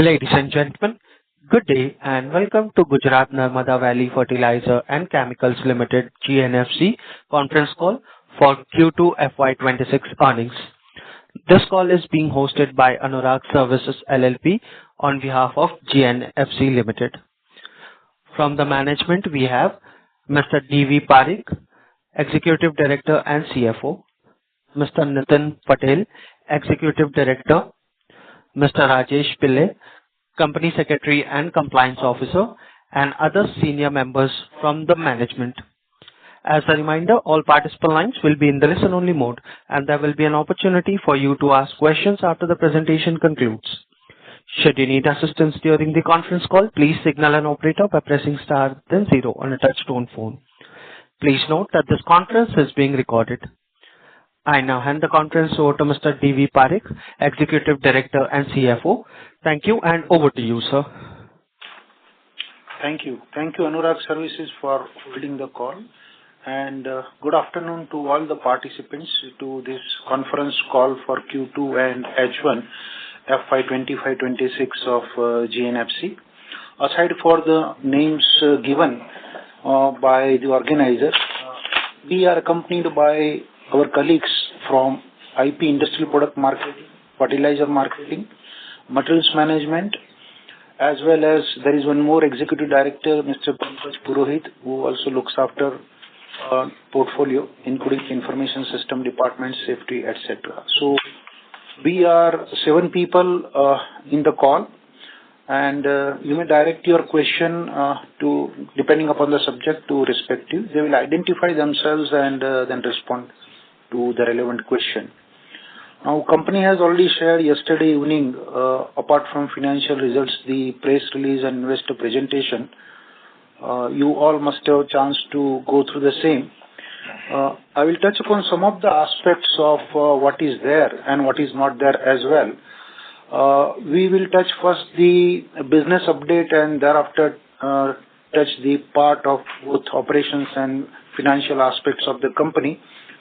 Ladies and gentlemen, good day and welcome to Gujarat Narmada Valley Fertilizer and Chemicals Limited (GNFC) conference call for Q2 FY26 earnings. This call is being hosted by Anurag Services LLP on behalf of GNFC Limited. From the management, we have Mr. D.V. Parikh, Executive Director and CFO, Mr. Nitin Patel, Executive Director, Mr. Rajesh Pillai, Company Secretary and Compliance Officer, and other senior members from the management. As a reminder, all participant lines will be in the listen-only mode, and there will be an opportunity for you to ask questions after the presentation concludes. Should you need assistance during the conference call, please signal an operator by pressing star then zero on a touch-tone phone. Please note that this conference is being recorded. I now hand the conference over to Mr. D.V. Parikh, Executive Director and CFO. Thank you, and over to you, sir. Thank you. Thank you, Anurag Services, for holding the call. And good afternoon to all the participants to this conference call for Q2 and H1 FY25-26 of GNFC. Aside for the names given by the organizer, we are accompanied by our colleagues from IP Industrial Product Marketing, Fertilizer Marketing, Materials Management, as well as there is one more Executive Director, Mr. Pankaj Purohit, who also looks after portfolio, including Information System Department, Safety, etc. So we are 7 people in the call, and you may direct your question to, depending upon the subject, to respective. They will identify themselves and then respond to the relevant question. Now, company has already shared yesterday evening, apart from financial results, the press release and investor presentation. You all must have a chance to go through the same. I will touch upon some of the aspects of what is there and what is not there as well. We will touch first the business update and thereafter touch the part of both operations and financial aspects of the company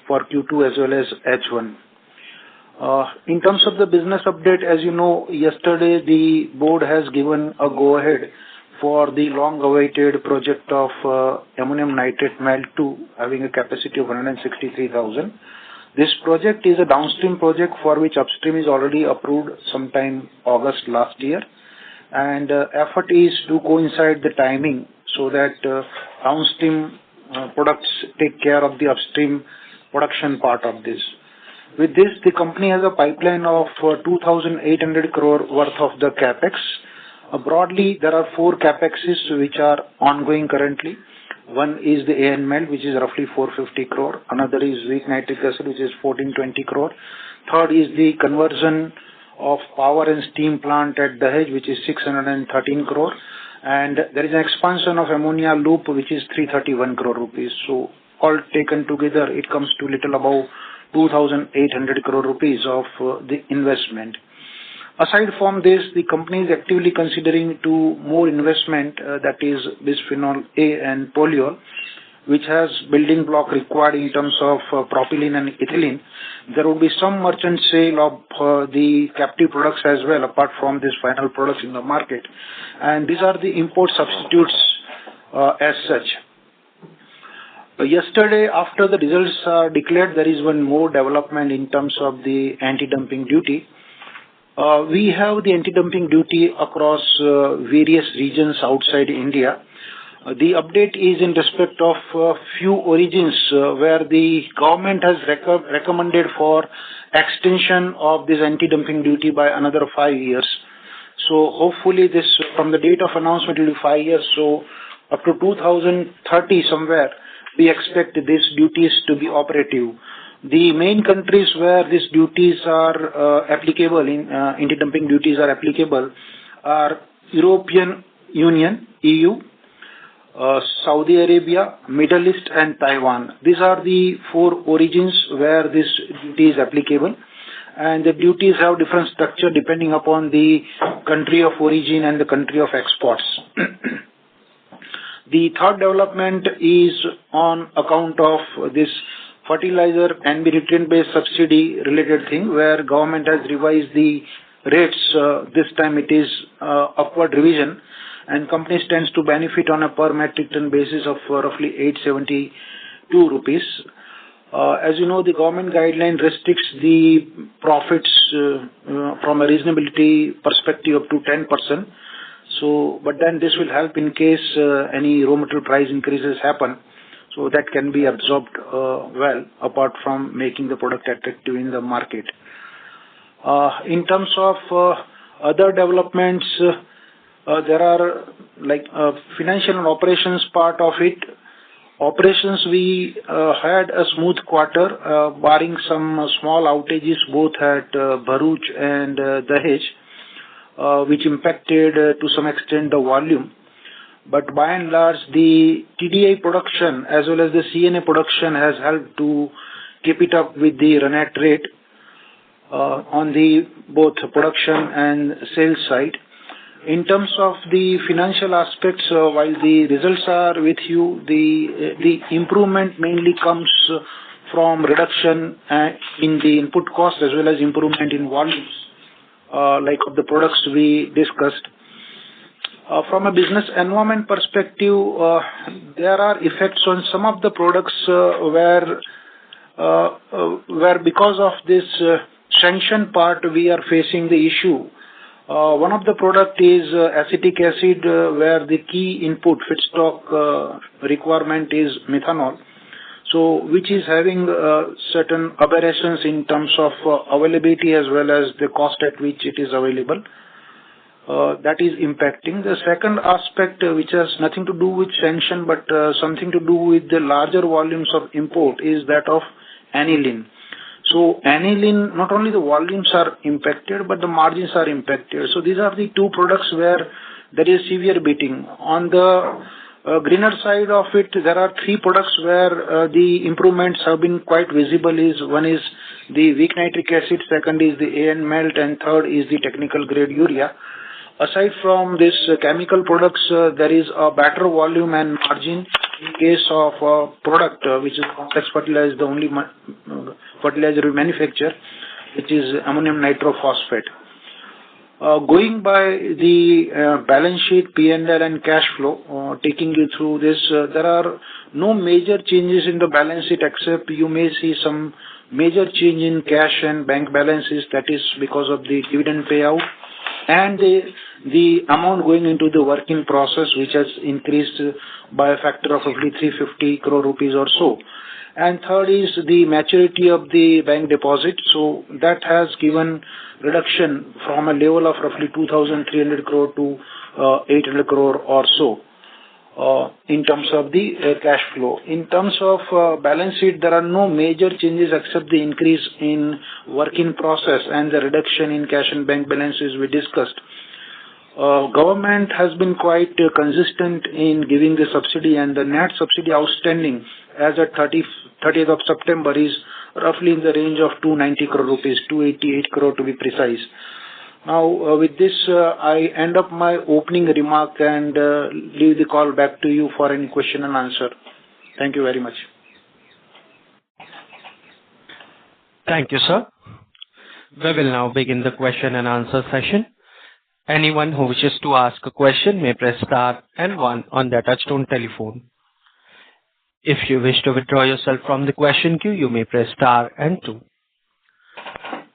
for Q2 as well as H1. In terms of the business update, as you know, yesterday the board has given a go-ahead for the long-awaited project of ammonium nitrate melt 2, having a capacity of 163,000. This project is a downstream project for which upstream is already approved sometime August last year, and effort is to coincide the timing so that downstream products take care of the upstream production part of this. With this, the company has a pipeline of 2,800 crore worth of the capex. Broadly, there are 4 capexes which are ongoing currently. One is the AN melt, which is roughly 450 crore. Another is weak nitric acid, which is 1420 crore. Third is the conversion of power and steam plant at Dahej, which is 613 crore. And there is an expansion of ammonia loop, which is 331 crore rupees. So all taken together, it comes to little above 2,800 crore rupees of the investment. Aside from this, the company is actively considering more investment, that is bisphenol A and polyol, which has building block required in terms of propylene and ethylene. There will be some merchant sale of the captive products as well, apart from these final products in the market. And these are the import substitutes as such. Yesterday, after the results are declared, there is one more development in terms of the anti-dumping duty. We have the anti-dumping duty across various regions outside India. The update is in respect of few origins where the government has recommended for extension of this anti-dumping duty by another 5 years. So hopefully this, from the date of announcement, will be 5 years. So up to 2030 somewhere, we expect these duties to be operative. The main countries where these duties are applicable, anti-dumping duties are applicable, are European Union, EU, Saudi Arabia, Middle East, and Taiwan. These are the 4 origins where this duty is applicable, and the duties have different structure depending upon the country of origin and the country of exports. The third development is on account of this fertilizer and nutrient-based subsidy related thing, where government has revised the rates, this time it is upward revision, and company stands to benefit on a per metric ton basis of roughly 872 rupees. As you know, the government guideline restricts the profits from a reasonability perspective up to 10%. So, but then this will help in case any raw material price increases happen. So that can be absorbed well, apart from making the product attractive in the market. In terms of other developments, there are like financial and operations part of it. Operations, we had a smooth quarter, barring some small outages both at Bharuch and Dahej, which impacted to some extent the volume. But by and large, the TDI production as well as the CNA production has helped to keep it up with the run at rate on the both production and sales side. In terms of the financial aspects, while the results are with you, the improvement mainly comes from reduction in the input cost as well as improvement in volumes, like of the products we discussed. From a business environment perspective, there are effects on some of the products where because of this sanction part we are facing the issue. One of the product is acetic acid, where the key input feedstock requirement is methanol, so which is having certain aberrations in terms of availability as well as the cost at which it is available. That is impacting. The second aspect, which has nothing to do with sanction but something to do with the larger volumes of import, is that of aniline. So aniline, not only the volumes are impacted, but the margins are impacted. So these are the two products where there is severe beating. On the greener side of it, there are three products where the improvements have been quite visible. One is the weak nitric acid, second is the AN melt, and third is the technical grade urea. Aside from this chemical products, there is a better volume and margin in case of product which is complex fertilizer, the only fertilizer we manufacture, which is ammonium nitrophosphate. Going by the balance sheet, P&L and cash flow, taking you through this, there are no major changes in the balance sheet except you may see some major change in cash and bank balances. That is because of the dividend payout and the amount going into the work in process, which has increased by a factor of roughly 350 crore rupees or so. And third is the maturity of the bank deposit. So that has given reduction from a level of roughly 2,300 crore to 800 crore or so in terms of the cash flow. In terms of balance sheet, there are no major changes except the increase in work in process and the reduction in cash and bank balances we discussed. Government has been quite consistent in giving the subsidy, and the net subsidy outstanding as at 30th of September is roughly in the range of 290 crore rupees, 288 crore to be precise. Now, with this, I end up my opening remark and leave the call back to you for any question and answer. Thank you very much. Thank you, sir. We will now begin the question and answer session. Anyone who wishes to ask a question may press star and one on their touchtone telephone. If you wish to withdraw yourself from the question queue, you may press star and two.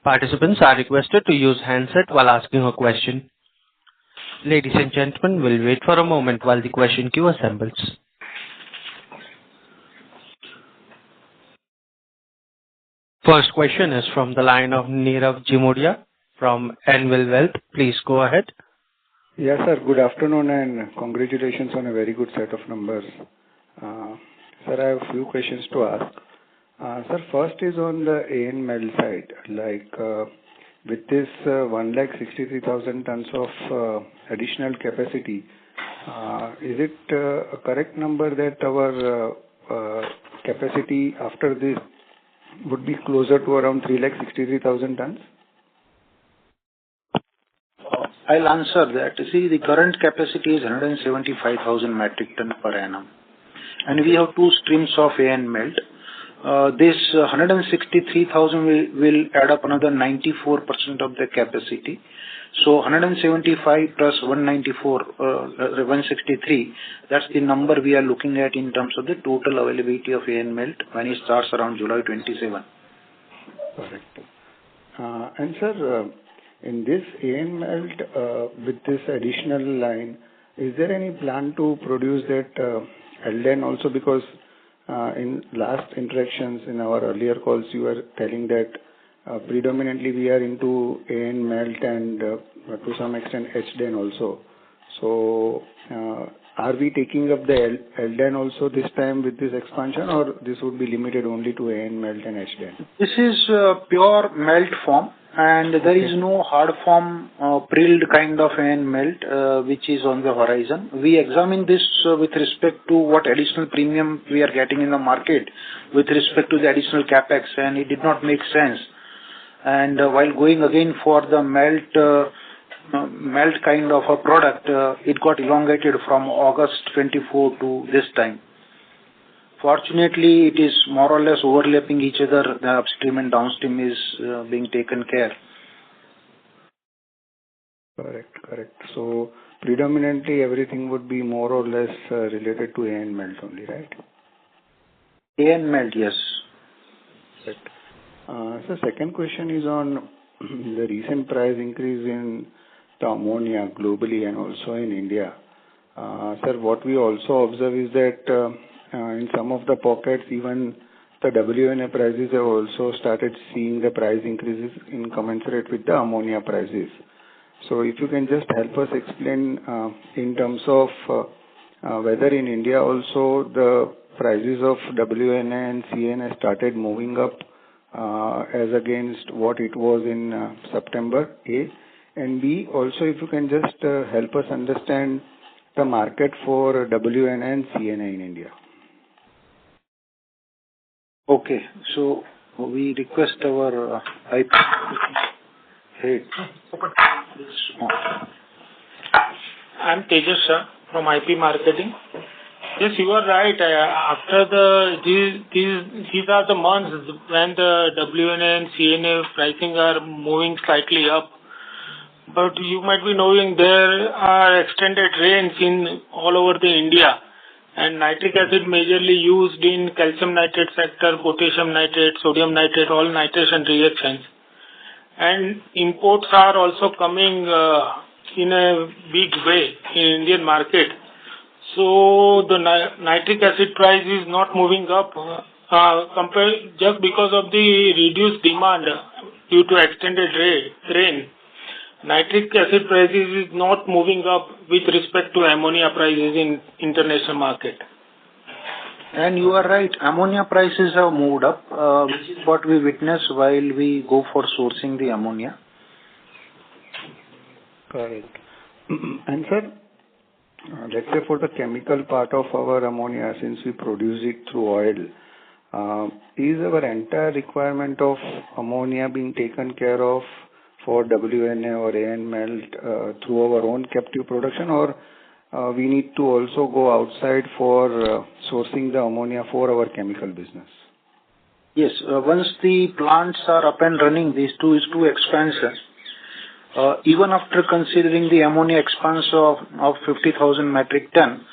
Participants are requested to use handset while asking a question. Ladies and gentlemen, we'll wait for a moment while the question queue assembles. First question is from the line of Nirav Jimudia from Anvil Wealth. Please go ahead. Yes, sir. Good afternoon and congratulations on a very good set of numbers. Sir, I have a few questions to ask. Sir, first is on the AN melt side. Like with this 163,000 tons of additional capacity, is it a correct number that our capacity after this would be closer to around 363,000 tons? I'll answer that. See, the current capacity is 175,000 metric ton per annum. And we have two streams of AN melt. This 163,000 will add up another 94% of the capacity. So 175 plus 163, that's the number we are looking at in terms of the total availability of AN melt when it starts around July 27. Correct. And sir, in this AN melt, with this additional line, is there any plan to produce that LDAN also? Because in last interactions in our earlier calls, you were telling that predominantly we are into AN melt and to some extent HDAN also. So are we taking up the LDAN also this time with this expansion, or this would be limited only to AN melt and HDAN? This is pure melt form, and there is no hard form prilled kind of AN melt which is on the horizon. We examine this with respect to what additional premium we are getting in the market with respect to the additional capex, and it did not make sense. And while going again for the melt kind of a product, it got elongated from August 24 to this time. Fortunately, it is more or less overlapping each other. The upstream and downstream is being taken care. Correct. So predominantly everything would be more or less related to AN melt only, right? AN melt, yes. Correct. So second question is on the recent price increase in the ammonia globally and also in India. Sir, what we also observe is that in some of the pockets, even the WNA prices have also started seeing the price increases in commensurate with the ammonia prices. So if you can just help us explain in terms of whether in India also the prices of WNA and CNA started moving up as against what it was in September, A. And B, also if you can just help us understand the market for WNA and CNA in India. Okay, so we request our IP head. I'm Tejas Shah from IP Marketing. Yes, you are right. After these are the months when the WNA and CNA pricing are moving slightly up. But you might be knowing there are extended rains in all over the India, and nitric acid majorly used in calcium nitrate sector, potassium nitrate, sodium nitrate, all nitration reactions. And imports are also coming in a big way in Indian market. So the nitric acid price is not moving up just because of the reduced demand due to extended rain. Nitric acid prices is not moving up with respect to ammonia prices in international market. And you are right, ammonia prices have moved up, which is what we witness while we go for sourcing the ammonia. Correct. And sir, let's say for the chemical part of our ammonia, since we produce it through oil, is our entire requirement of ammonia being taken care of for WNA or AN melt through our own captive production, or we need to also go outside for sourcing the ammonia for our chemical business? Yes, once the plants are up and running, these two expansions, even after considering the ammonia expansion of 50,000 metric ton,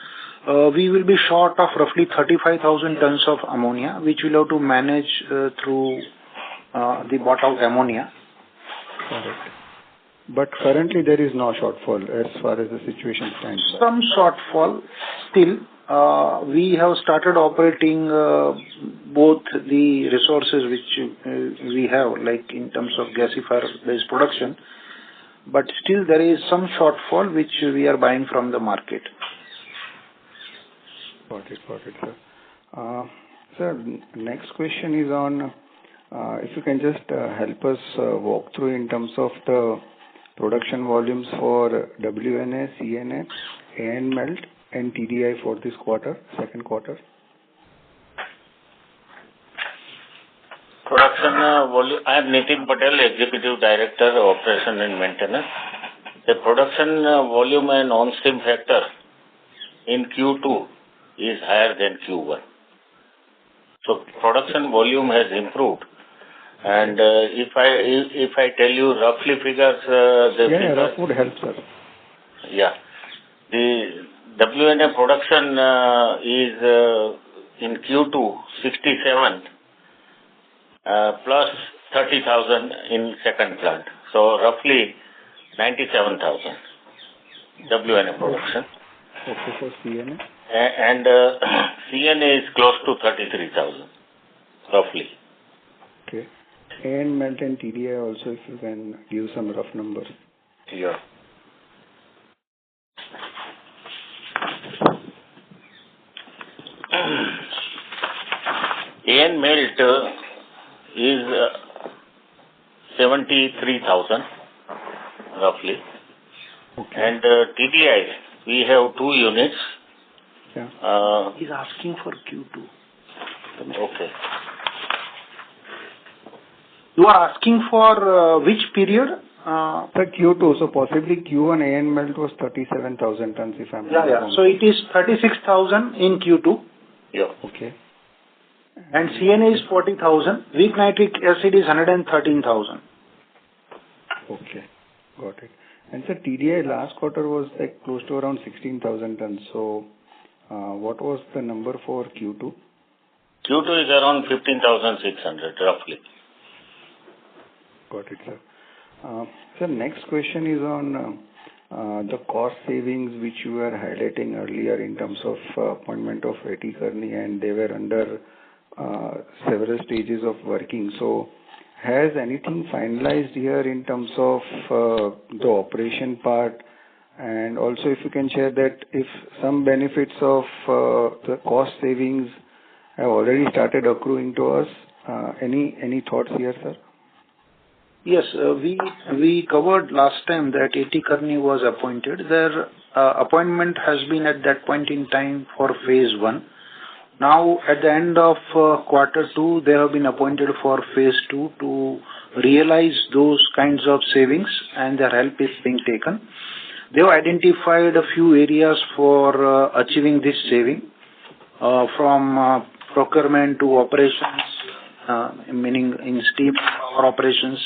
we will be short of roughly 35,000 tons of ammonia, which we'll have to manage through the bought-out ammonia. Correct. But currently there is no shortfall as far as the situation stands. Some shortfall still. We have started operating both the resources which we have, like in terms of gasifier-based production, but still there is some shortfall which we are buying from the market. Got it, sir. Sir, next question is on, if you can just help us walk through in terms of the production volumes for WNA, CNA, AN melt and TDI for this quarter, second quarter. Production volume. I am Nitin Patel, Executive Director, Operation and Maintenance. The production volume and on-stream factor in Q2 is higher than Q1. So production volume has improved. And if I tell you roughly figures, rough would help, sir. Yeah. The WNA production is in Q2 67 plus 30,000 in second plant. So roughly 97,000 WNA production. Okay, for CNA? And CNA is close to 33,000 roughly. Okay. And melt and TDI also, if you can give some rough numbers. Yeah. AN melt is 73,000 roughly. Okay. And TDI, we have 2 units. Yeah. He's asking for Q2. Okay. You are asking for which period? Sir, Q2, so possibly Q1 AN melt was 37,000 tons if I'm not wrong. So it is 36,000 in Q2. Yeah. Okay. And CNA is 40,000. Weak nitric acid is 113,000. Okay. Got it. And sir, TDI last quarter was like close to around 16,000 tons. So what was the number for Q2? Q2 is around 15,600 roughly. Got it, sir. Sir, next question is on the cost savings which you were highlighting earlier in terms of appointment of A.T. Kearney, and they were under several stages of working. So has anything finalized here in terms of the operation part? And also if you can share that if some benefits of the cost savings have already started accruing to us, any thoughts here, sir? Yes, we covered last time that A.T. Kearney was appointed. Their appointment has been at that point in time for phase 1. Now, at the end of quarter 2, they have been appointed for phase 2 to realize those kinds of savings, and their help is being taken. They have identified a few areas for achieving this saving, from procurement to operations, meaning in steam power operations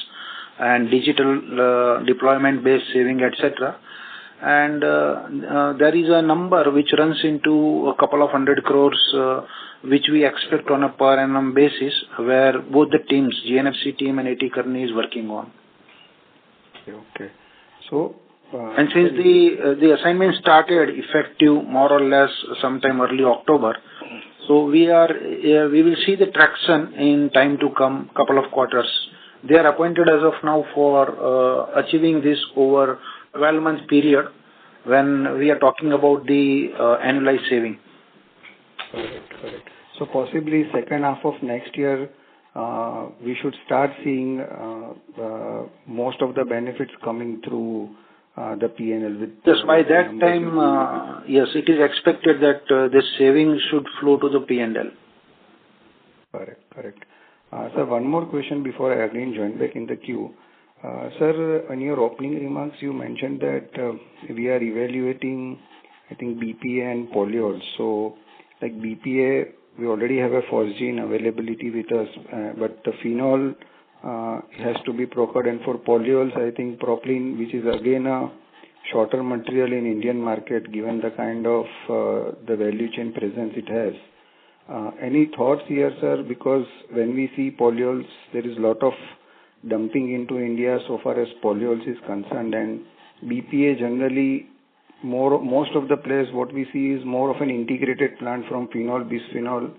and digital deployment-based saving, etc. And there is a number which runs into a couple of 100 crores, which we expect on a per annum basis, where both the teams, GNFC team and A.T. Kearney, is working on. Okay. So, and since the assignment started effective more or less sometime early October, so we will see the traction in time to come, couple of quarters. They are appointed as of now for achieving this over 12-month period when we are talking about the annualized saving. Correct. So possibly second half of next year, we should start seeing most of the benefits coming through the P&L. Yes, by that time, yes, it is expected that this saving should flow to the P&L. Correct. Sir, one more question before I again join back in the queue. Sir, in your opening remarks, you mentioned that we are evaluating, I think, BPA and polyols. So, like BPA, we already have a phosgene availability with us, but the phenol has to be procured, and for polyols, I think propylene, which is again a shorter material in Indian market, given the kind of the value chain presence it has. Any thoughts here, sir? Because when we see polyols, there is a lot of dumping into India so far as polyols is concerned, and BPA generally, most of the players, what we see is more of an integrated plant from phenol, bisphenol,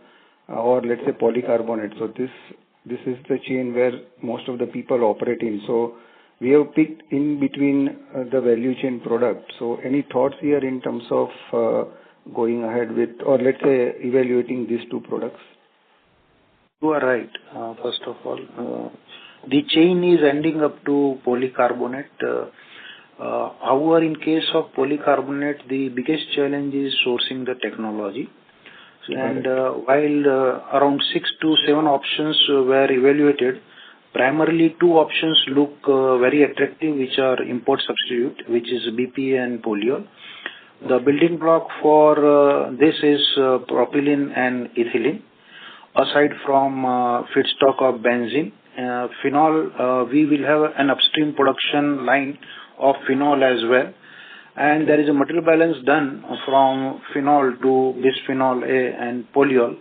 or let's say polycarbonate. So this is the chain where most of the people operate in. So we have picked in between the value chain product. So any thoughts here in terms of going ahead with, or let's say evaluating these two products? You are right. First of all, the chain is ending up to polycarbonate. However, in case of polycarbonate, the biggest challenge is sourcing the technology. And while around 6 to 7 options were evaluated, primarily 2 options look very attractive, which are import substitute, which is BPA and polyol. The building block for this is propylene and ethylene. aside from feedstock of benzene. Phenol, we will have an upstream production line of phenol as well. And there is a material balance done from phenol to bisphenol A and polyol.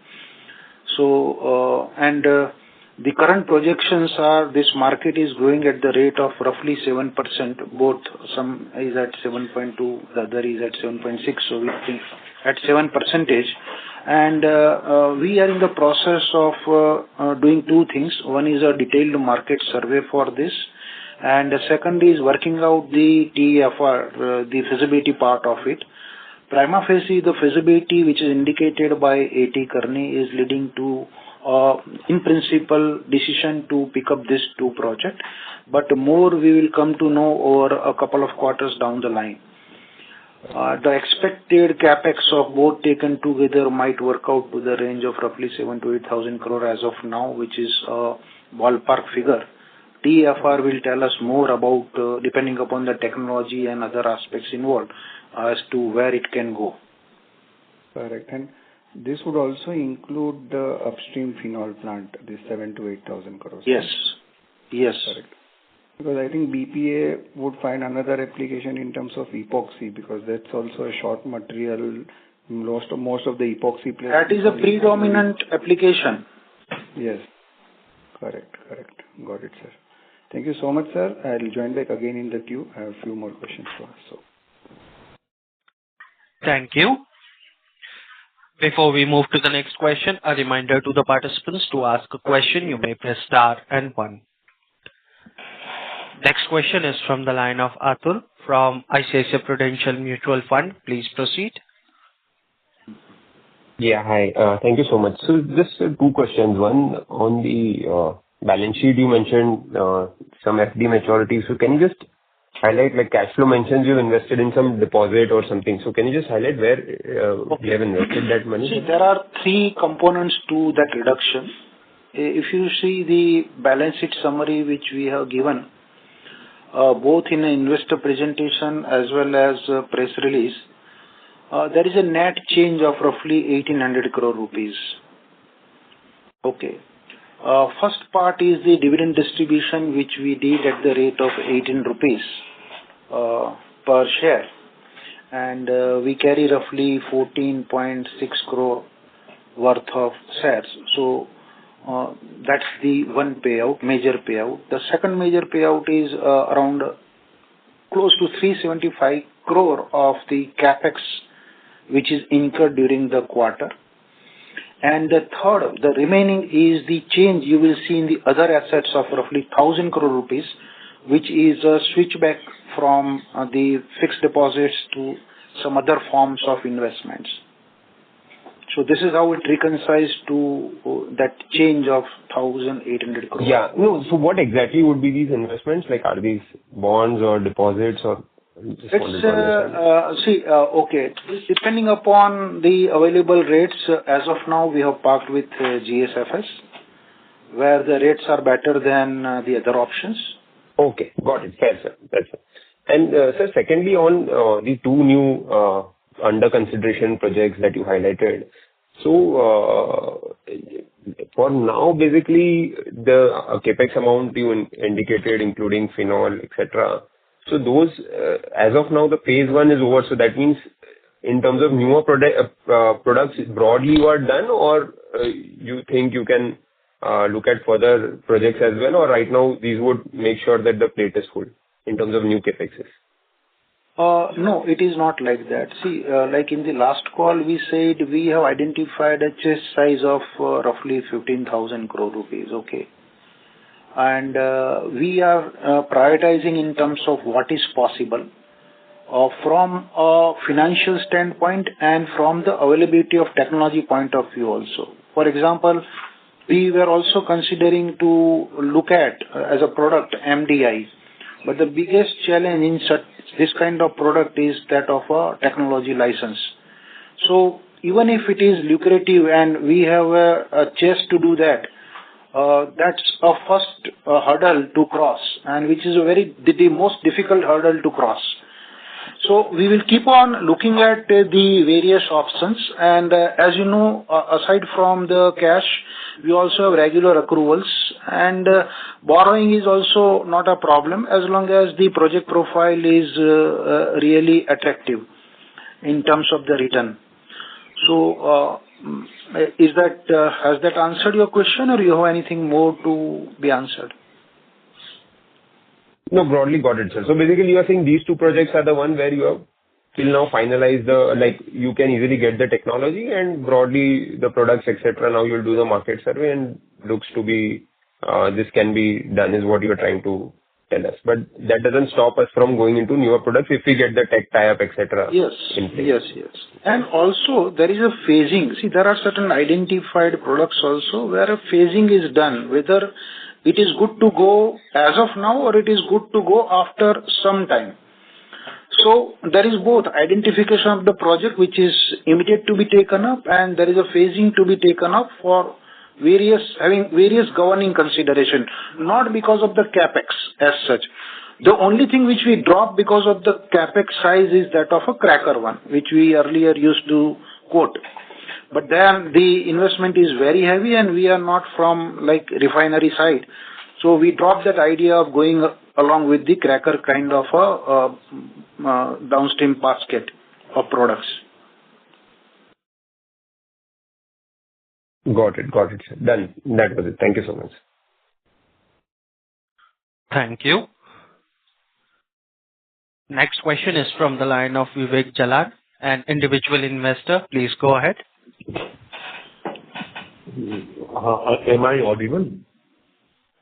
So, the current projections are this market is growing at the rate of roughly 7%. Both, some is at 7.2, the other is at 7.6. So we think at 7%. And we are in the process of doing two things. One is a detailed market survey for this. And the second is working out the TEFR, the feasibility part of it. Prima facie, the feasibility which is indicated by A.T. Kearney is leading to, in principle, decision to pick up this two project. But more we will come to know over a couple of quarters down the line. The expected capex of both taken together might work out to the range of roughly 7,000 to 8,000 crore as of now, which is a ballpark figure. TEFR will tell us more about, depending upon the technology and other aspects involved, as to where it can go. Correct. And this would also include the upstream phenol plant, this 7,000 to 8,000 crores. Yes. Yes. Correct. Because I think BPA would find another application in terms of epoxy, because that's also a short material. Most of the epoxy players. That is a predominant application. Yes. Correct. Got it, sir. Thank you so much, sir. I'll join back again in the queue. I have a few more questions to ask. So. Thank you. Before we move to the next question, a reminder to the participants to ask a question. You may press star and 1. Next question is from the line of Atul from ICICI Prudential Mutual Fund. Please proceed. Yeah, hi. Thank you so much. So just two questions. One on the balance sheet, you mentioned some FD maturities. So can you just highlight, like cash flow mentions you've invested in some deposit or something. So can you just highlight where you have invested that money? See, there are three components to that reduction. If you see the balance sheet summary which we have given, both in an investor presentation as well as a press release, there is a net change of roughly 1,800 crore rupees. Okay. First part is the dividend distribution which we did at the rate of 18 rupees per share. And we carry roughly 14.6 crore worth of shares. So that's the one payout, major payout. The second major payout is around close to 375 crore of the capex which is incurred during the quarter. And the third, the remaining is the change you will see in the other assets of roughly 1,000 crore rupees, which is a switchback from the fixed deposits to some other forms of investments. So this is how it reconciles to that change of 1,800 crore. Yeah. No. So what exactly would be these investments? Like, are these bonds or deposits or? Okay. Depending upon the available rates, as of now, we have parked with GSFS, where the rates are better than the other options. Okay, got it. Fair, sir. That's it. And sir, secondly, on the two new under consideration projects that you highlighted. So for now, basically the capex amount you indicated, including phenol, etc. So those, as of now, the phase 1 is over. So that means in terms of newer products, broadly you are done, or you think you can look at further projects as well, or right now these would make sure that the plate is full in terms of new capexes? No, it is not like that. See, like in the last call, we said we have identified a chest size of roughly 15,000 crore rupees. Okay. And we are prioritizing in terms of what is possible from a financial standpoint and from the availability of technology point of view also. For example, we were also considering to look at as a product MDI, but the biggest challenge in this kind of product is that of a technology license. So even if it is lucrative and we have a chance to do that, that's a first hurdle to cross, and which is the most difficult hurdle to cross. So we will keep on looking at the various options, and as you know, aside from the cash, we also have regular accruals, and borrowing is also not a problem as long as the project profile is really attractive in terms of the return. So has that answered your question, or you have anything more to be answered? No, broadly got it, sir. So basically, you are saying these two projects are the one where you have till now finalized you can easily get the technology and broadly the products, etc. Now you'll do the market survey and looks to be this can be done is what you are trying to tell us. But that doesn't stop us from going into newer products if we get the tech tie-up, etc. Yes. And also there is a phasing. See, there are certain identified products also where a phasing is done, whether it is good to go as of now or it is good to go after some time. So there is both identification of the project which is immediate to be taken up, and there is a phasing to be taken up for having various governing consideration, not because of the capex as such. The only thing which we drop because of the capex size is that of a cracker one, which we earlier used to quote. But then the investment is very heavy and we are not from refinery side. So we dropped that idea of going along with the cracker kind of a downstream basket of products. Got it, sir. Done. That was it. Thank you so much. Thank you. Next question is from the line of Vivek Jalan, an individual investor. Please go ahead. Am I audible?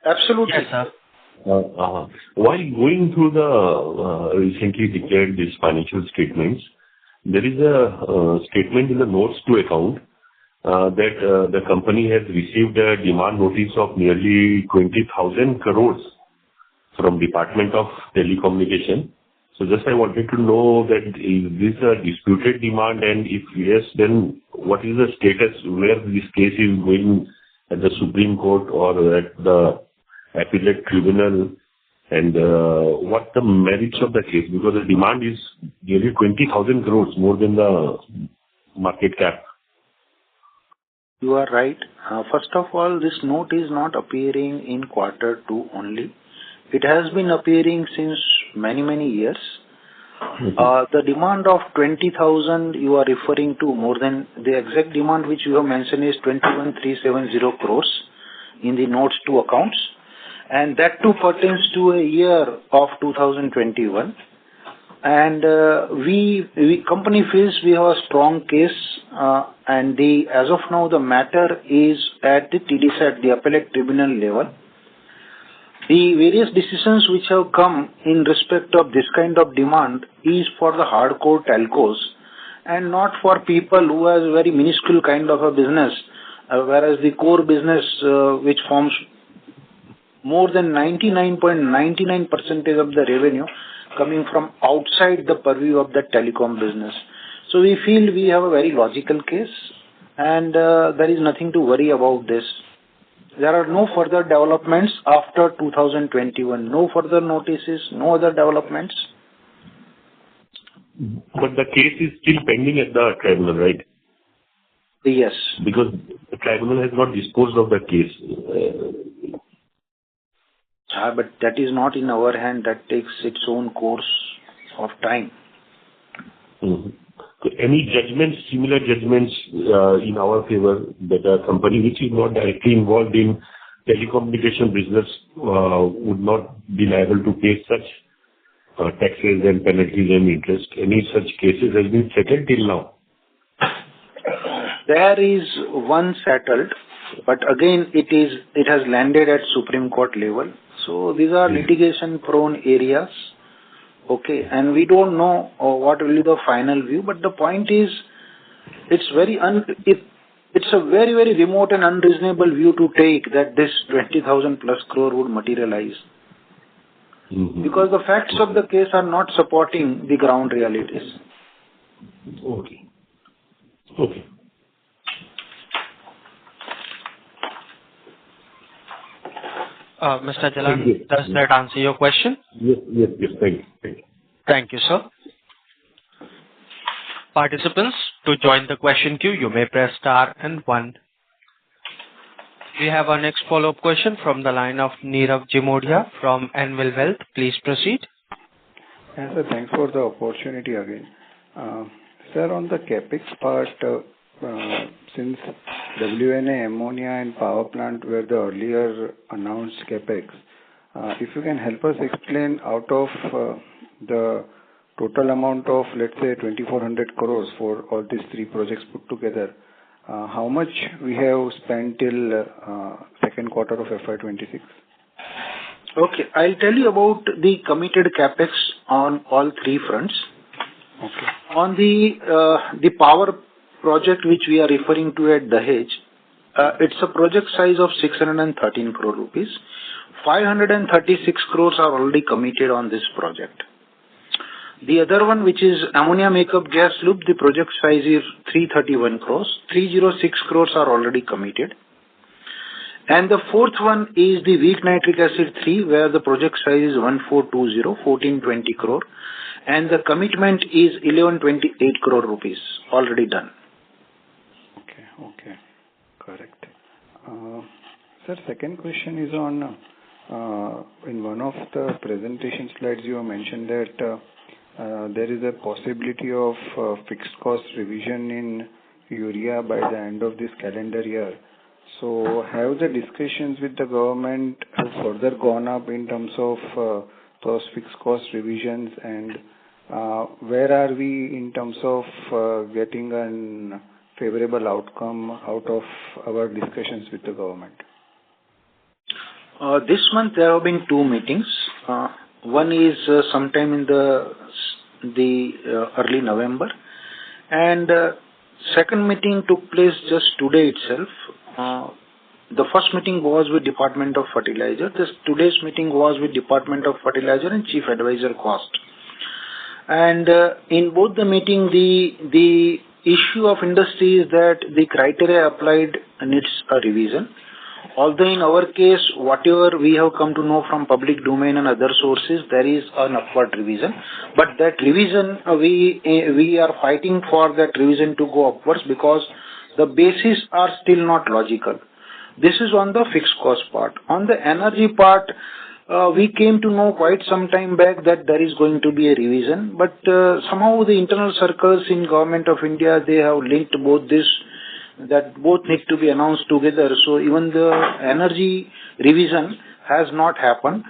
Absolutely. Yes, sir. While going through the recently declared these financial statements, there is a statement in the notes to account that the company has received a demand notice of nearly 20,000 crores from Department of Telecommunication. So just I wanted to know that is this a disputed demand, and if yes, then what is the status where this case is going at the Supreme Court or at the appellate tribunal, and what the merits of the case, because the demand is nearly 20,000 crores, more than the market cap. You are right. First of all, this note is not appearing in Q2 only. It has been appearing since many years. The demand of 20,000 you are referring to, more than the exact demand which you have mentioned is 21,370 crores in the notes to accounts, and that too pertains to a year of 2021. And company feels we have a strong case, and as of now the matter is at the TDSAT, the appellate tribunal level. The various decisions which have come in respect of this kind of demand is for the hardcore telcos and not for people who has very minuscule kind of a business, whereas the core business which forms more than 99.99% of the revenue coming from outside the purview of the telecom business. So we feel we have a very logical case, and there is nothing to worry about this. There are no further developments after 2021. No further notices, no other developments. But the case is still pending at the tribunal, right? Yes. Because the tribunal has not disposed of the case. But that is not in our hand. That takes its own course of time. Mm-hmm. So any judgments, similar judgments in our favor that a company which is not directly involved in telecommunication business would not be liable to pay such taxes and penalties and interest. Any such cases has been settled till now? There is one settled, but again it has landed at Supreme Court level. So these are litigation prone areas. Okay, and we don't know what will be the final view, but the point is, it's a very remote and unreasonable view to take that this 20,000 plus crore would materialize. Mm-hmm. Because the facts of the case are not supporting the ground realities. Okay. Mr. Jalan, does that answer your question? Yes. Thank you. Thank you, sir. Participants, to join the question queue, you may press star and 1. We have our next follow-up question from the line of Nirav Jimodia from Anvil Wealth. Please proceed. Yes, sir. Thanks for the opportunity again. Sir, on the CapEx part, since WNA, ammonia and power plant were the earlier announced CapEx, if you can help us explain out of the total amount of, let's say, 2,400 crores for all these three projects put together, how much we have spent till second quarter of FY26? Okay, I'll tell you about the committed capex on all three fronts. Okay. On the power project which we are referring to at Dahej, it's a project size of 613 crore rupees. 536 crores are already committed on this project. The other one, which is ammonia makeup gas loop, the project size is 331 crores. 306 crores are already committed. And the fourth one is the weak nitric acid 3, where the project size is 1420 crore. And the commitment is 1128 crore rupees, already done. Okay. Correct. Sir, second question is on, in one of the presentation slides you have mentioned that there is a possibility of fixed cost revision in urea by the end of this calendar year. So have the discussions with the government further gone up in terms of those fixed cost revisions, and where are we in terms of getting a favorable outcome out of our discussions with the government? This month there have been two meetings. One is sometime in the early November, and second meeting took place just today itself. The first meeting was with Department of Fertilizer. Today's meeting was with Department of Fertilizer and Chief Advisor Cost. And in both the meeting, the issue of industry is that the criteria applied needs a revision. Although in our case, whatever we have come to know from public domain and other sources, there is an upward revision. But that revision, we are fighting for that revision to go upwards because the bases are still not logical. This is on the fixed cost part. On the energy part, we came to know quite some time back that there is going to be a revision. But somehow the internal circles in Government of India, they have linked both this, that both need to be announced together. So even the energy revision has not happened.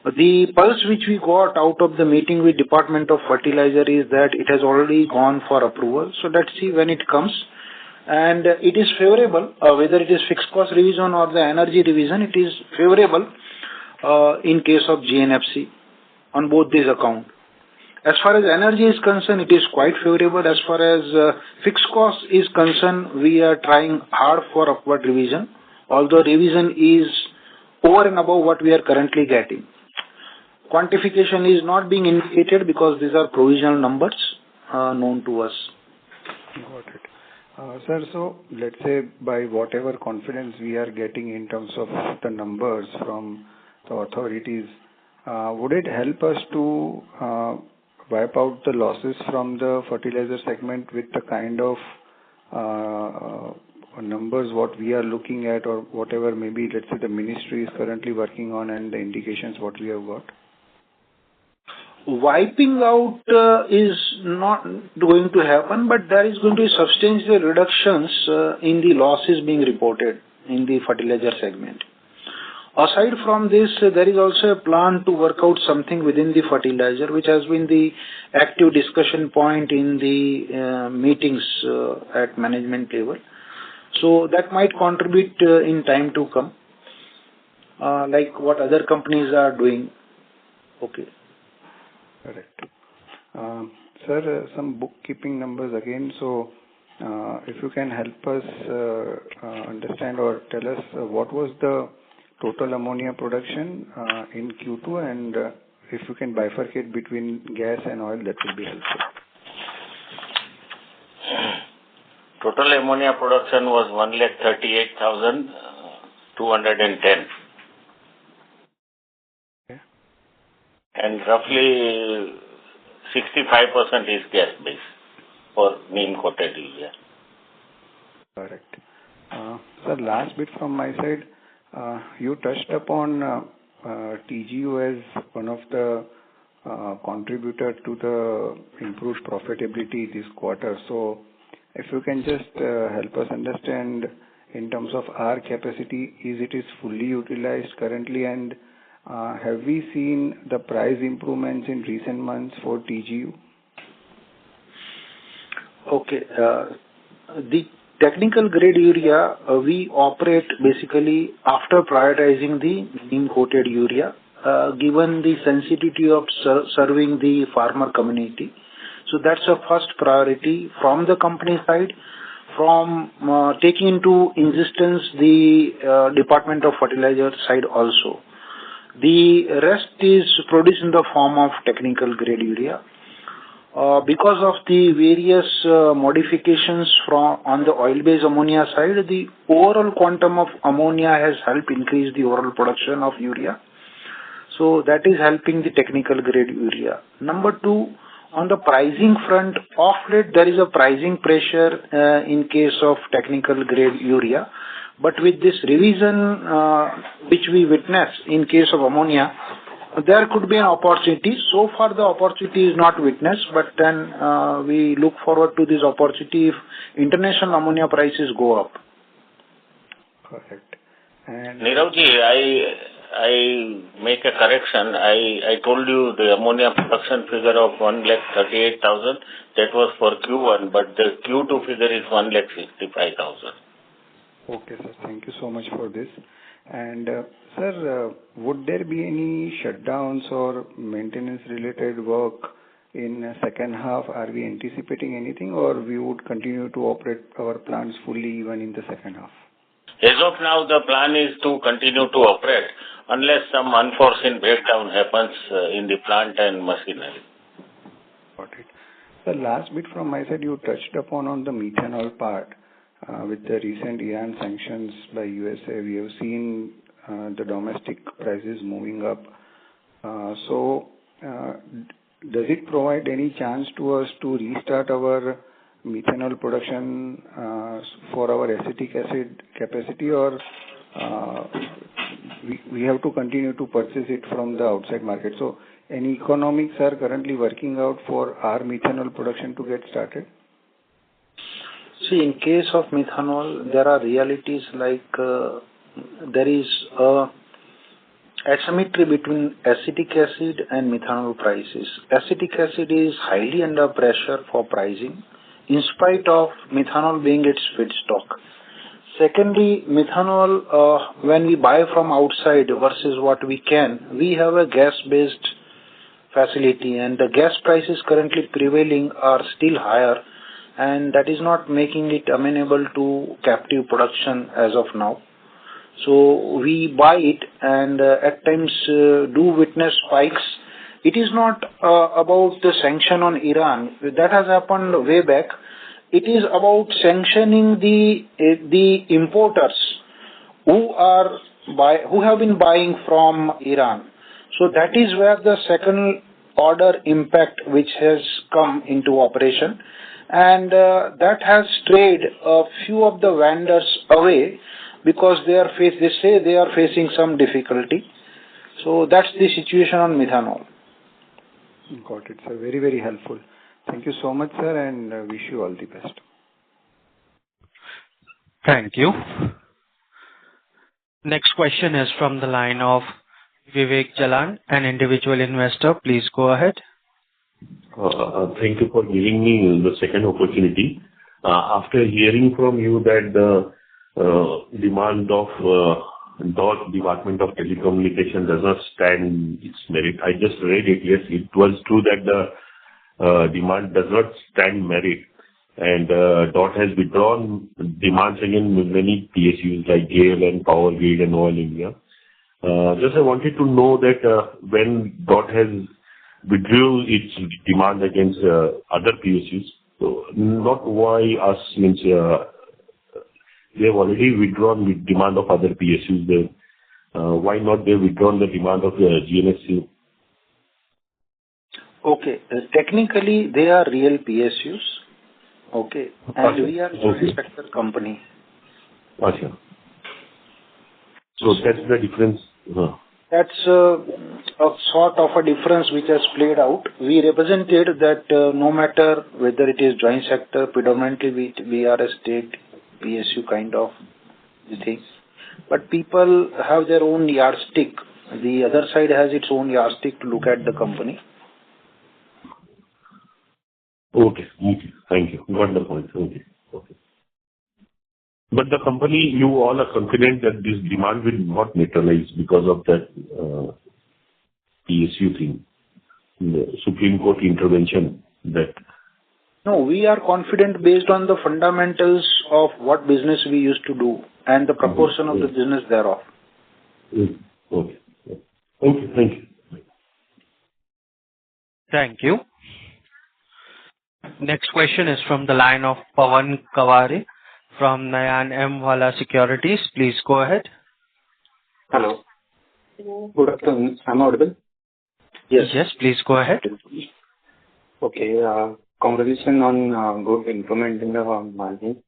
The pulse which we got out of the meeting with Department of Fertilizer is that it has already gone for approval. So let's see when it comes. And it is favorable, whether it is fixed cost revision or the energy revision, it is favorable in case of GNFC on both these accounts. As far as energy is concerned, it is quite favorable. As far as fixed cost is concerned, we are trying hard for upward revision, although revision is over and above what we are currently getting. Quantification is not being indicated because these are provisional numbers known to us. Got it. Sir, so let's say by whatever confidence we are getting in terms of the numbers from the authorities, would it help us to wipe out the losses from the fertilizer segment with the kind of numbers what we are looking at, or whatever maybe, let's say, the ministry is currently working on and the indications what we have got? Wiping out is not going to happen, but there is going to be substantial reductions in the losses being reported in the fertilizer segment. Aside from this, there is also a plan to work out something within the fertilizer, which has been the active discussion point in the meetings at management level. So that might contribute in time to come, like what other companies are doing. Okay. Correct. Sir, some bookkeeping numbers again. So, if you can help us understand or tell us what was the total ammonia production in Q2, and if you can bifurcate between gas and oil, that would be helpful. Total ammonia production was 138,210. And roughly 65% is gas based. for neem coated urea. Correct. Sir, last bit from my side. You touched upon TGU as one of the contributor to the improved profitability this quarter. So if you can just help us understand in terms of our capacity, it is fully utilized currently, and have we seen the price improvements in recent months for TGU? Okay. The technical grade urea, we operate basically after prioritizing the neem coated urea, given the sensitivity of serving the farmer community. So that's a first priority from the company side, from taking into existence the Department of Fertilizers side also. The rest is produced in the form of technical grade urea. Because of the various modifications on the oil-based ammonia side, the overall quantum of ammonia has helped increase the overall production of urea. So that is helping the technical grade urea. Number two, on the pricing front, of late there is a pricing pressure in case of technical grade urea. But with this revision which we witness in case of ammonia, there could be an opportunity. So far the opportunity is not witnessed, but then we look forward to this opportunity if international ammonia prices go up. Correct. And Niravji, I make a correction. I told you the ammonia production figure of 1,38,000, that was for Q1, but the Q2 figure is 1,65,000. Okay, sir. Thank you so much for this. And sir, would there be any shutdowns or maintenance-related work in second half? Are we anticipating anything, or we would continue to operate our plants fully even in the second half? As of now, the plan is to continue to operate unless some unforeseen breakdown happens in the plant and machinery. Got it. The last bit from my side, you touched upon on the methanol part. With the recent Iran sanctions by USA, we have seen the domestic prices moving up. So, does it provide any chance to us to restart our methanol production for our acetic acid capacity, or we have to continue to purchase it from the outside market? So, any economics are currently working out for our methanol production to get started? See, in case of methanol, there are realities like there is a asymmetry between acetic acid and methanol prices. Acetic acid is highly under pressure for pricing, in spite of methanol being its feedstock. Secondly, methanol, when we buy from outside versus what we have a gas-based facility, and the gas prices currently prevailing are still higher, and that is not making it amenable to captive production as of now. So we buy it, and at times do witness spikes. It is not about the sanction on Iran. That has happened way back. It is about sanctioning the importers who have been buying from Iran. So that is where the second order impact which has come into operation, and that has strayed a few of the vendors away because they say they are facing some difficulty. So that's the situation on methanol. Got it, sir. Very, very helpful. Thank you so much, sir, and wish you all the best. Thank you. Next question is from the line of Vivek Jalan, an individual investor. Please go ahead. Thank you for giving me the second opportunity. After hearing from you that the demand of DOT, Department of Telecommunication, does not stand its merit. I just read it. Yes, it was true that the demand does not stand merit, and DOT has withdrawn demands against many PSUs like GAIL and Power Grid and Oil India. Just I wanted to know that when DOT has withdrew its demand against other PSUs, so not why us, means they have already withdrawn the demand of other PSUs. Then why not they withdrawn the demand of the GNFC? Okay, technically they are real PSUs, Okay. And we are a joint sector company. Okay. So that's the difference. That's a sort of a difference which has played out. We represented that no matter whether it is joint sector, predominantly we are a state PSU kind of thing. But people have their own yardstick. The other side has its own yardstick to look at the company. Okay. Thank you. Got the point. Okay. But the company, you all are confident that this demand will not materialize because of that PSU thing, the Supreme Court intervention that. No, we are confident based on the fundamentals of what business we used to do and the proportion of the business thereof. Okay. Thank you. Thank you. Next question is from the line of Pawan Kaware from Nayan M. Wala Securities. Please go ahead. Hello. Good afternoon. Am I audible? Yes, please go ahead. Okay. Congratulations on good improvement in the margin.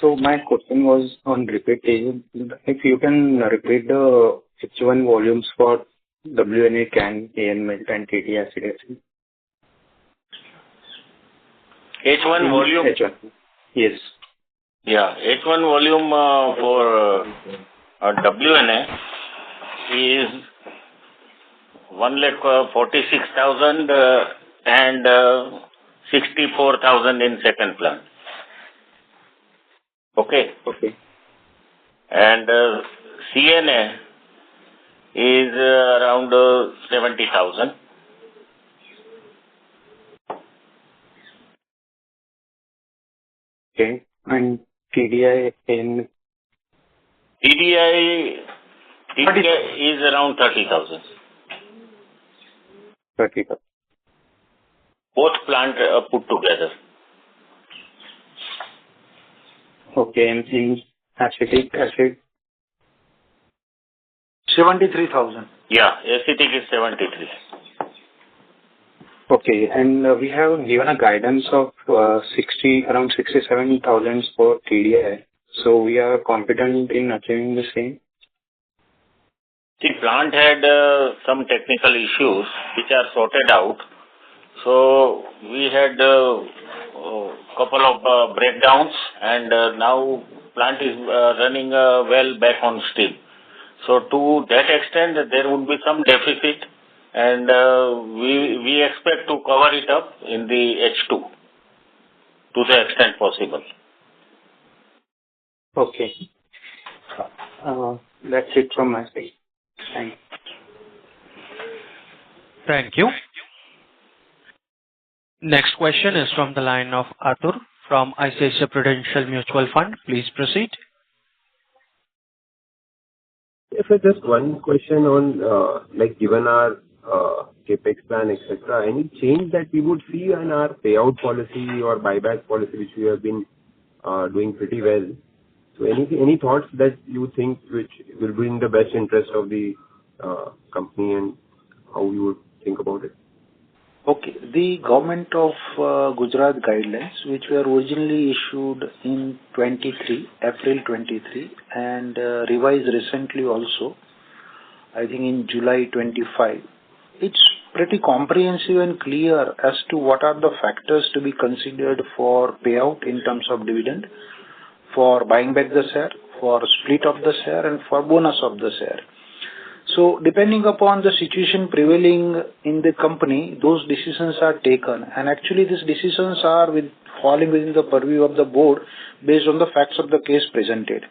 So my question was on repetition. If you can repeat the H1 volumes for WNA, CAN, AN melt, and TDI acid acid. H1 volume? H1. Yes. Yeah. H1 volume for WNA is 1,46,000 and 64,000 in second plant. Okay. And CNA is around 70,000. Okay. And TDI in? TDI is around 30,000. 30,000. Both plant put together. Okay. And in acetic acid? 73,000. Yeah, acetic is 73. Okay. And we have given a guidance of around 67,000 for TDI. So we are confident in achieving the same? The plant had some technical issues which are sorted out. So we had a couple of breakdowns, and now plant is running well back on steam. So to that extent, there would be some deficit, and we expect to cover it up in the H2 to the extent possible. Okay. That's it from my side. Thanks. Thank you. Next question is from the line of Atur from ICICI Prudential Mutual Fund. Please proceed. Yes, sir, just one question on, given our capex plan, etc., any change that we would see in our payout policy or buyback policy, which we have been doing pretty well. So any thoughts that you think which will be in the best interest of the company, and how you would think about it? Okay. The government of Gujarat guidelines, which were originally issued in April 23, and revised recently also, I think in July 25. It's pretty comprehensive and clear as to what are the factors to be considered for payout in terms of dividend, for buying back the share, for split of the share, and for bonus of the share. So depending upon the situation prevailing in the company, those decisions are taken, and actually these decisions are falling within the purview of the board based on the facts of the case presented.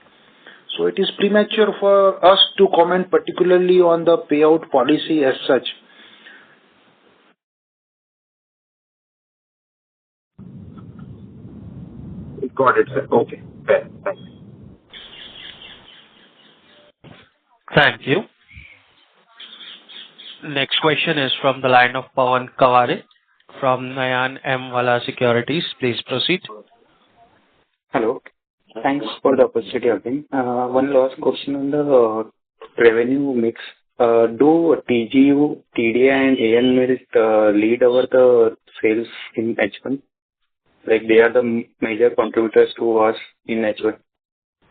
So it is premature for us to comment particularly on the payout policy as such. Got it, sir. Okay. Fair. Thanks. Thank you. Next question is from the line of Pawan Kaware from Nayan M. Wala Securities. Please proceed. Hello. Thanks for the opportunity again. One last question on the revenue mix. Do TGU, TDI and AN melt lead over the sales in H1? Like they are the major contributors to us in H1.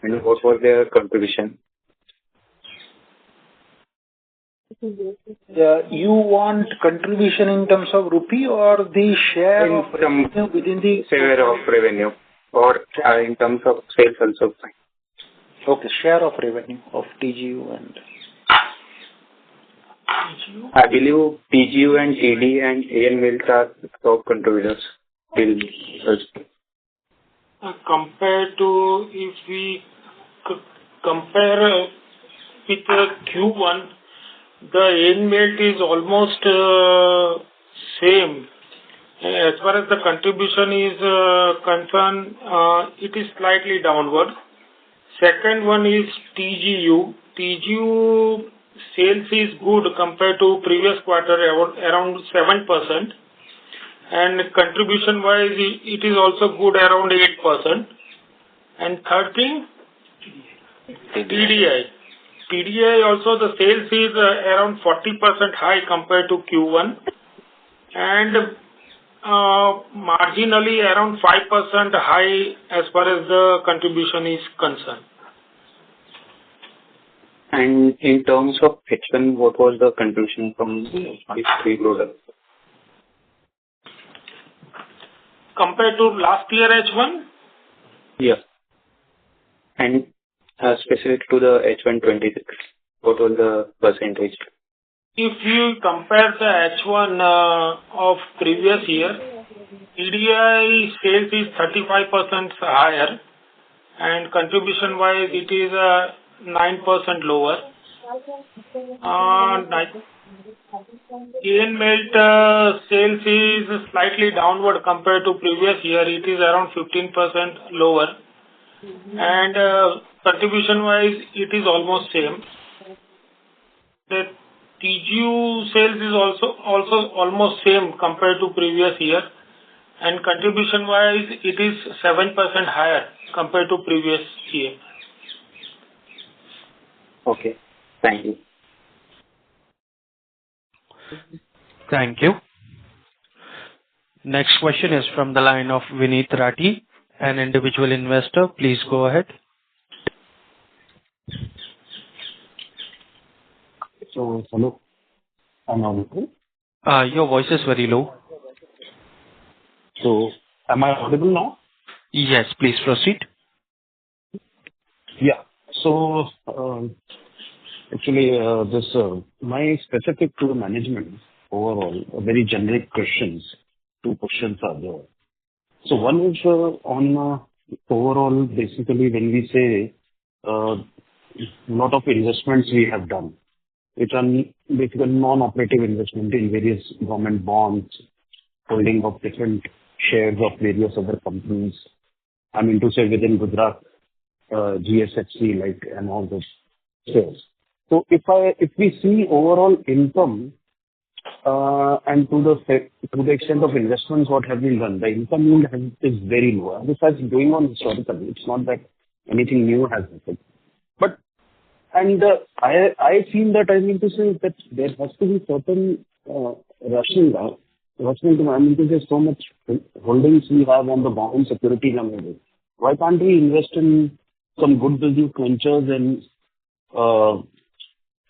And what was their contribution? You want contribution in terms of rupee or the share In of revenue within the share of revenue or in terms of sales also fine. Okay, share of revenue of TGU and I believe TGU and TD and AN Mills are top contributors till Compared to, if we compare with Q1, the AN Melt is almost same. As far as the contribution is concerned, it is slightly downward. Second one is TGU. TGU sales is good compared to previous quarter, around 7%. And contribution wise, it is also good, around 8%. And third thing, TDI. TDI also the sales is around 40% high compared to Q1 and marginally around 5% high as far as the contribution is concerned. And in terms of H1, what was the contribution from these three products? Compared to last year H1? Yeah. And specific to the H1 26, what was the percentage? If you compare the H1 of previous year, TDI sales is 35% higher and contribution wise it is 9% lower. AN Melt sales is slightly downward compared to previous year. It is around 15% lower. And contribution wise, it is almost same. The TGU sales is also almost same compared to previous year. And contribution wise, it is 7% higher compared to previous year. Okay. Thank you. Thank you. Next question is from the line of Vineet Rathi, an individual investor. Please go ahead. So, hello. Am I audible? Your voice is very low. So, am I audible now? Yes, please proceed. Yeah. So, actually, my specific to the management overall, very generic questions. Two questions are there. So, one is on overall, basically, when we say lot of investments we have done, which are basically non-operative investment in various government bonds, holding of different shares of various other companies. I mean to say within Gujarat, GSFC, like, and all those shares. So if we see overall income, and to the extent of investments what have been done, the income yield is very low. This has been going on historically. It's not that anything new has happened. But I feel that I mean to say that there has to be certain rational. I mean to say so much holdings we have on the bond security numbers. Why can't we invest in some good business ventures and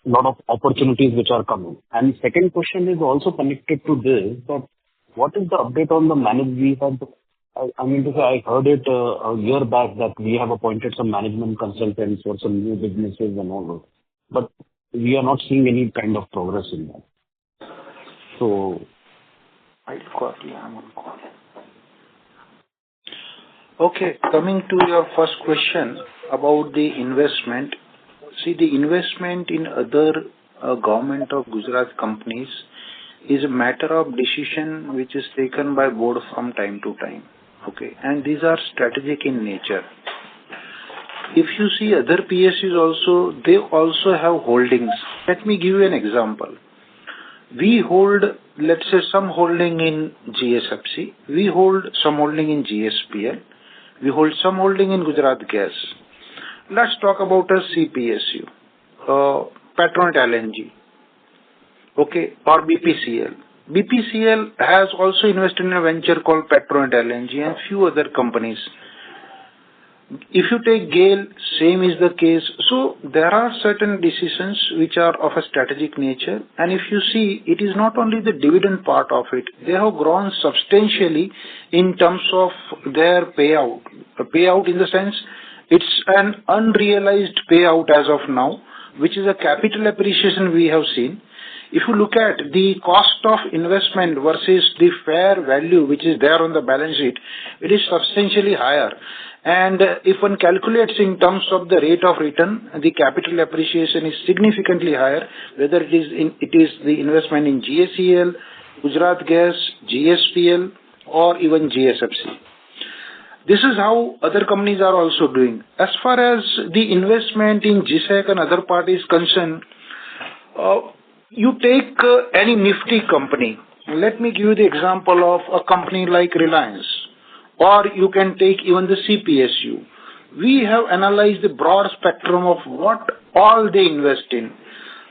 lot of opportunities which are coming? And second question is also connected to this, that what is the update on the management? I mean to say, I heard it a year back that we have appointed some management consultants for some new businesses and all that. But we are not seeing any kind of progress in that. So, I'm on call. Okay, coming to your first question about the investment. See, the investment in other government of Gujarat companies is a matter of decision which is taken by board from time to time. Okay, and these are strategic in nature. If you see other PSUs also, they also have holdings. Let me give you an example. We hold, let's say, some holding in GSFC. We hold some holding in GSPL. We hold some holding in Gujarat Gas. Let's talk about a CPSU, Petronet LNG, okay, or BPCL. BPCL has also invested in a venture called Petronet LNG and few other companies. If you take GAIL, same is the case. So there are certain decisions which are of a strategic nature, and if you see, it is not only the dividend part of it. They have grown substantially in terms of their payout. A payout in the sense, it's an unrealized payout as of now, which is a capital appreciation we have seen. If you look at the cost of investment versus the fair value which is there on the balance sheet, it is substantially higher. And if one calculates in terms of the rate of return, the capital appreciation is significantly higher, whether it is the investment in GACL, Gujarat Gas, GSPL, or even GSFC. This is how other companies are also doing. As far as the investment in GSEC and other parties concerned, you take any nifty company. Let me give you the example of a company like Reliance, or you can take even the CPSU. We have analyzed the broad spectrum of what all they invest in.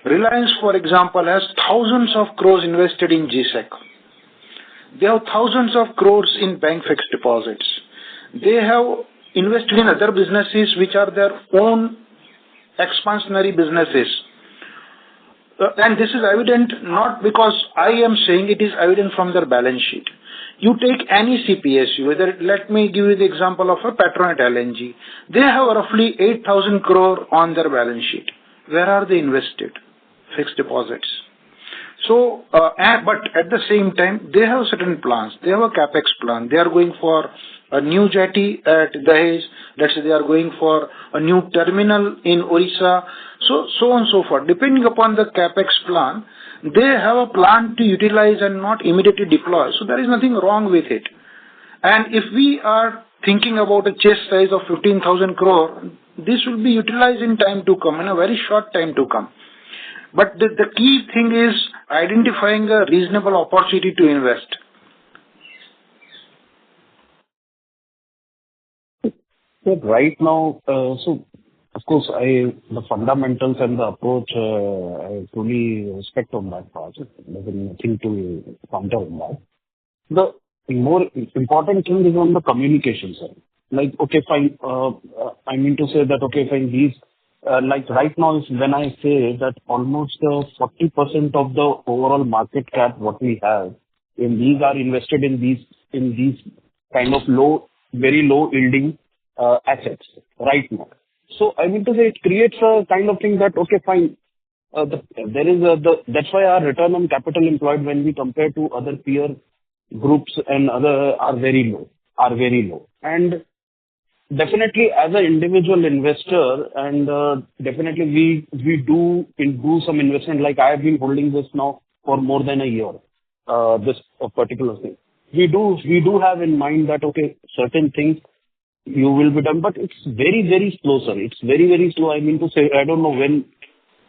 Reliance, for example, has thousands of crores invested in GSEC. They have thousands of crores in bank fixed deposits. They have invested in other businesses which are their own expansionary businesses. And this is evident not because I am saying, it is evident from their balance sheet. You take any CPSU, let me give you the example of a Petronet LNG. They have roughly 8,000 crore on their balance sheet. Where are they invested? Fixed deposits. So, but at the same time, they have certain plans. They have a capex plan. They are going for a new jetty at Dahej. Let's say they are going for a new terminal in Orissa. So on and so forth. Depending upon the capex plan, they have a plan to utilize and not immediately deploy. So there is nothing wrong with it. And if we are thinking about a chest size of 15,000 crore, this will be utilized in time to come, in a very short time to come. But the key thing is identifying a reasonable opportunity to invest. So right now, of course, the fundamentals and the approach, I truly respect on that part. There's nothing to counter on that. The more important thing is on the communication side. Like, okay, fine, I mean to say that, okay, fine, these, like right now is when I say that almost 40% of the overall market cap what we have, in these are invested in these kind of very low yielding assets right now. So I mean to say it creates a kind of thing that, okay, fine, that's why our return on capital employed when we compare to other peer groups and other are very low. And definitely as an individual investor, and definitely we do some investment. Like I have been holding this now for more than a year, this particular thing. We do have in mind that, okay, certain things you will be done, but it's very, very slow, sir. It's very, very slow. I mean to say, I don't know when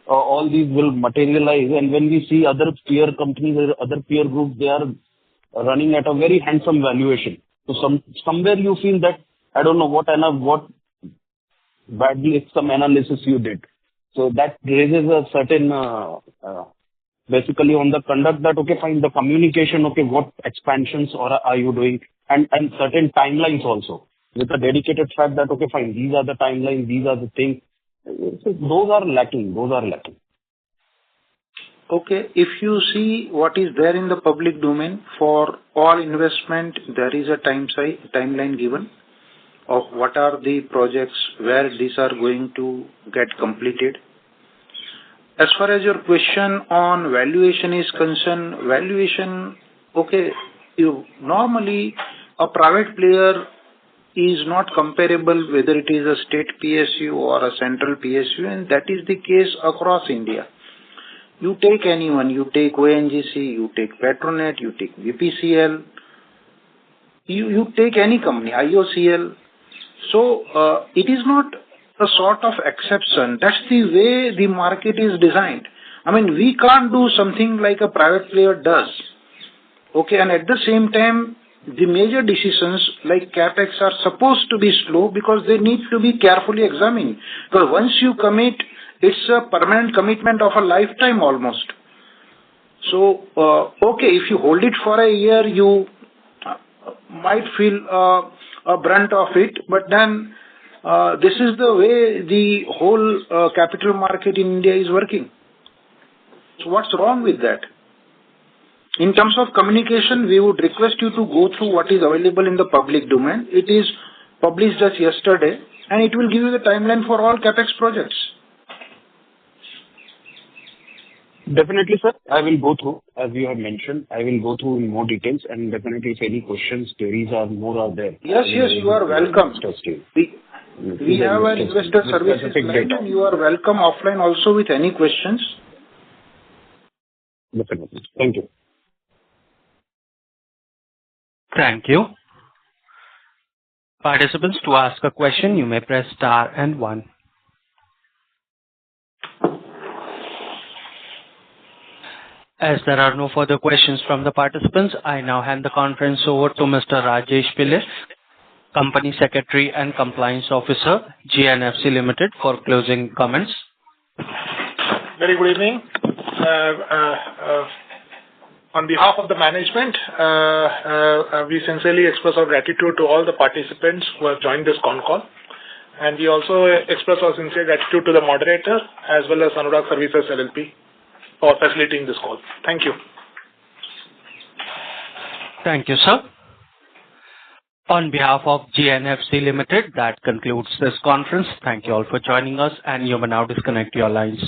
all these will materialize. And when we see other peer companies or other peer groups, they are running at a very handsome valuation. So somewhere you feel that, I don't know what badly some analysis you did. So that raises a certain, basically on the conduct that, okay, fine, the communication, okay, what expansions are you doing, and certain timelines also. With a dedicated fact that, okay, fine, these are the timelines, these are the things. So those are lacking. Okay, if you see what is there in the public domain, for all investment, there is a timeline given of what are the projects where these are going to get completed. As far as your question on valuation is concerned, okay, normally a private player is not comparable whether it is a state PSU or a central PSU, and that is the case across India. You take anyone, you take ONGC, you take Petronet, you take BPCL, you take any company, IOCL. So it is not a sort of exception. That's the way the market is designed. I mean, we can't do something like a private player does. Okay, and at the same time, the major decisions like capex are supposed to be slow because they need to be carefully examined. Because once you commit, it's a permanent commitment of a lifetime almost. So, okay, if you hold it for a year, you might feel a brunt of it, but then this is the way the whole capital market in India is working. So what's wrong with that? In terms of communication, we would request you to go through what is available in the public domain. It is published just yesterday, and it will give you the timeline for all capex projects. Definitely, sir. I will go through, as you have mentioned. I will go through in more details, and definitely if any questions, queries are there. Yes, you are welcome. We have an investor services line, and you are welcome offline also with any questions. Definitely. Thank you. Thank you. Participants, to ask a question, you may press star and 1. As there are no further questions from the participants, I now hand the conference over to Mr. Rajesh Pillai, Company Secretary and Compliance Officer, GNFC Limited, for closing comments. Very good evening. On behalf of the management, we sincerely express our gratitude to all the participants who have joined this con call. And we also express our sincere gratitude to the moderator as well as Anurag Services LLP for facilitating this call. Thank you. Thank you, sir. On behalf of GNFC Limited, that concludes this conference. Thank you all for joining us, and you may now disconnect your lines.